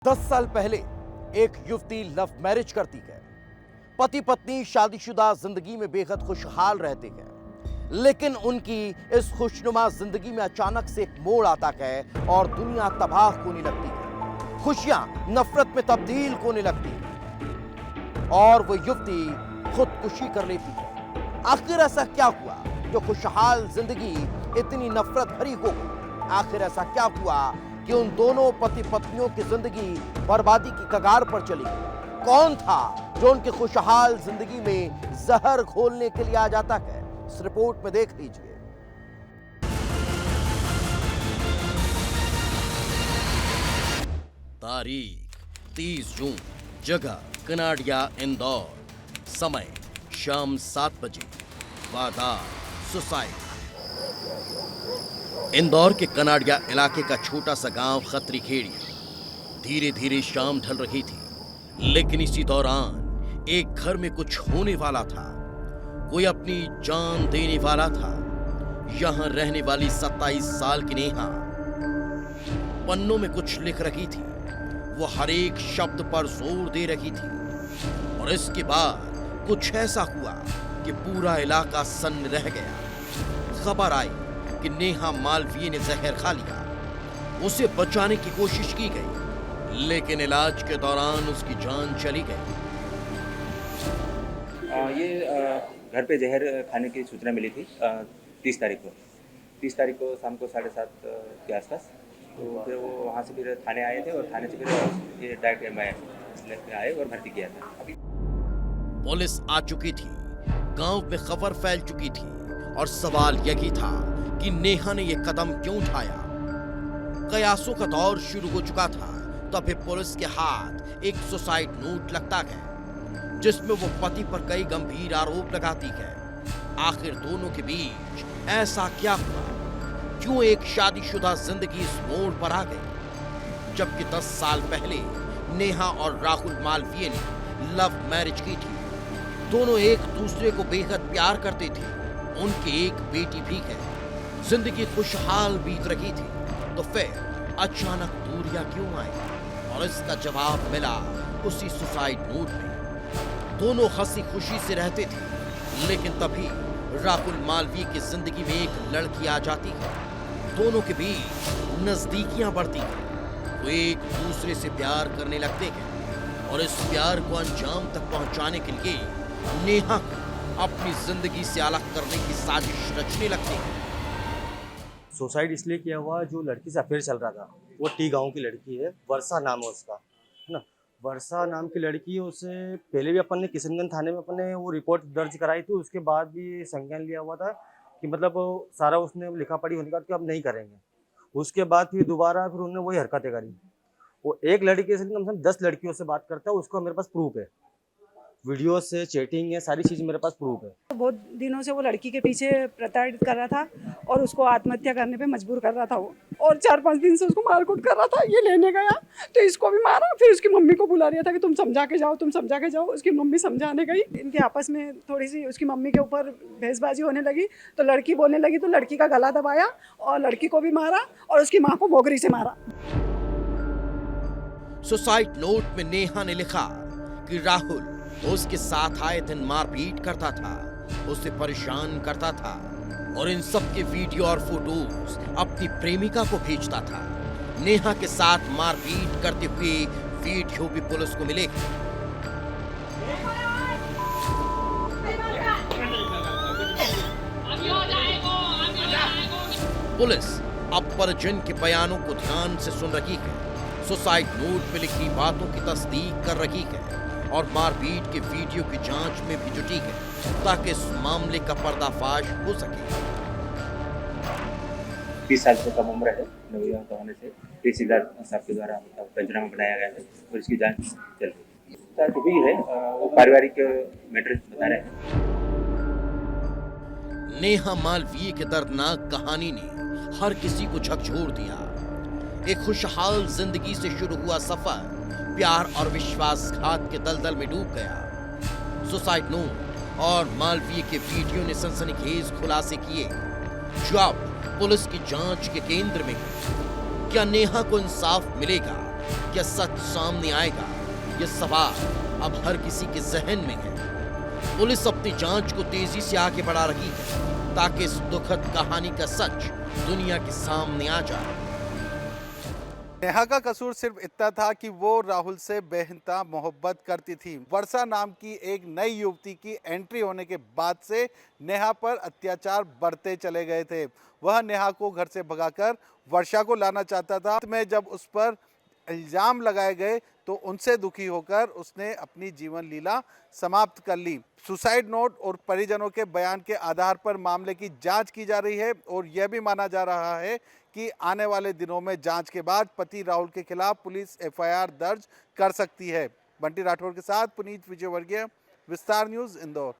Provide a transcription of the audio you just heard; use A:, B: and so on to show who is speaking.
A: 10 साल पहले एक युवती लव मैरिज करती है। पति पत्नी शादीशुदा जिंदगी में बेहद खुशहाल रहते हैं, लेकिन उनकी इस खुशनुमा जिंदगी में अचानक से एक मोड़ आता है और दुनिया तबाह होने लगती है। खुशियां नफरत में तब्दील होने लगती है और वो युवती खुदकुशी कर लेती है। आखिर ऐसा क्या हुआ जो खुशहाल जिंदगी इतनी नफरत भरी हो गई? आखिर ऐसा क्या हुआ कि उन दोनों पति पत्नियों की जिंदगी बर्बादी की कगार पर चली गई? कौन था जो उनके खुशहाल जिंदगी में जहर घोलने के लिए आ जाता है? इस रिपोर्ट में देख लीजिए।
B: तारीख 30 जून, जगह कनाडिया इंदौर, समय शाम 7 बजे, वादा सुसाइड। इंदौर के कनाडिया इलाके का छोटा सा गांव खत्री खेड़ी। धीरे धीरे शाम ढल रही थी, लेकिन इसी दौरान एक घर में कुछ होने वाला था। कोई अपनी जान देने वाला था। यहां रहने वाली 27 साल की नेहा पन्नों में कुछ लिख रही थी। वो हर एक शब्द पर जोर दे रही थी और इसके बाद कुछ ऐसा हुआ कि पूरा इलाका सन्न रह गया। खबर आई कि नेहा मालवीय ने जहर खा लिया। उसे बचाने की कोशिश की गई, लेकिन इलाज के दौरान उसकी जान चली गई।
C: घर पे जहर खाने की सूचना मिली थी 30 तारीख को शाम को 7:30 के आसपास। तो फिर वो वहाँ से फिर थाने आए थे और थाने से फिर ये डायरेक्ट एमआई लेके आए और भर्ती किया था। अभी
B: पुलिस आ चुकी थी, गांव में खबर फैल चुकी थी और सवाल यही था कि नेहा ने यह कदम क्यों उठाया। कयासों का दौर शुरू हो चुका था, तभी पुलिस के हाथ एक सुसाइड नोट लगता है जिसमें वो पति पर कई गंभीर आरोप लगाती है। आखिर दोनों के बीच ऐसा क्या हुआ? क्यों एक शादीशुदा जिंदगी इस मोड़ पर आ गई? जबकि 10 साल पहले नेहा और राहुल मालवीय ने लव मैरिज की थी। दोनों एक दूसरे को बेहद प्यार करते थे। उनकी एक बेटी भी है। जिंदगी खुशहाल बीत रही थी, तो फिर अचानक दूरियां क्यों आई? और इसका जवाब मिला उसी सुसाइड नोट में। दोनों हंसी खुशी से रहते थे, लेकिन तभी राहुल मालवीय की जिंदगी में एक लड़की आ जाती है। दोनों के बीच नजदीकियां बढ़ती हैं। वो एक दूसरे से प्यार करने लगते हैं और इस प्यार को अंजाम तक पहुंचाने के लिए नेहा को अपनी जिंदगी से अलग करने की साजिश रचने लगते हैं।
D: सुसाइड इसलिए किया हुआ, जो लड़की से अफेयर चल रहा था, वो टी गांव की लड़की है, वर्षा नाम है उसका, है ना। वर्षा नाम की लड़की है। उसे पहले भी अपन ने किशनगंज थाने में अपन ने वो रिपोर्ट दर्ज कराई थी। उसके बाद भी संज्ञान लिया हुआ था कि मतलब सारा उसने लिखा पढ़ी होने के बाद कि अब नहीं करेंगे। उसके बाद फिर दोबारा फिर उन्होंने वही हरकतें करी। वो एक लड़के से कम से कम 10 लड़कियों से बात करता है। उसका मेरे पास प्रूफ है, वीडियो से चैटिंग है, सारी चीज़ मेरे पास प्रूफ है।
E: बहुत दिनों से वो लड़की के पीछे प्रताड़ित कर रहा था और उसको आत्महत्या करने पे मजबूर कर रहा था वो। और 4-5 दिन से उसको मारकूट कर रहा था। ये लेने गया तो इसको भी मारा। फिर उसकी मम्मी को बुला रहा था कि तुम समझा के जाओ, तुम समझा के जाओ। उसकी मम्मी समझाने गई। इनके आपस में थोड़ी सी उसकी मम्मी के ऊपर बहसबाजी होने लगी, तो लड़की बोलने लगी, तो लड़की का गला दबाया और लड़की को भी मारा और उसकी माँ को मोगरी से मारा।
B: सुसाइड नोट में नेहा ने लिखा कि राहुल उसके साथ आए दिन मारपीट करता था, उसे परेशान करता था और इन सब के वीडियो और फोटोज अपनी प्रेमिका को भेजता था। नेहा के साथ मारपीट करते हुए वीडियो भी पुलिस को मिले। पुलिस अब परिजन के बयानों को ध्यान से सुन रही है, सुसाइड नोट में लिखी बातों की तस्दीक कर रही है और मारपीट के वीडियो की जांच में भी जुटी है, ताकि इस मामले का पर्दाफाश हो सके।
C: 30 साल से कम उम्र है। नवविवाह होने से तहसीलदार साहब के द्वारा पंचनामा बनाया गया है और इसकी जांच चल रही है। जो भी है वो पारिवारिक मैटर बता रहे हैं।
B: नेहा मालवीय के दर्दनाक कहानी ने हर किसी को झकझोर दिया। एक खुशहाल जिंदगी से शुरू हुआ सफर प्यार और विश्वासघात के दलदल में डूब गया। सुसाइड नोट और मालवीय के वीडियो ने सनसनीखेज खुलासे किए, जो अब पुलिस की जांच के केंद्र में है। क्या नेहा को इंसाफ मिलेगा क्या सच सामने आएगा? ये सवाल अब हर किसी के जहन में है। पुलिस अपनी जांच को तेजी से आगे बढ़ा रही है ताकि इस दुखद कहानी का सच दुनिया के सामने आ जाए।
F: नेहा का कसूर सिर्फ इतना था कि वो राहुल से बेइंतहा मोहब्बत करती थी। वर्षा नाम की एक नई युवती की एंट्री होने के बाद से नेहा पर अत्याचार बढ़ते चले गए थे। वह नेहा को घर से भगाकर वर्षा को लाना चाहता था। में जब उस पर इल्जाम लगाए गए तो उनसे दुखी होकर उसने अपनी जीवन लीला समाप्त कर ली। सुसाइड नोट और परिजनों के बयान के आधार पर मामले की जांच की जा रही है और यह भी माना जा रहा है कि आने वाले दिनों में जांच के बाद पति राहुल के खिलाफ पुलिस एफआईआर दर्ज कर सकती है। बंटी राठौर के साथ पुनीत विजयवर्गीय, विस्तार न्यूज़, इंदौर।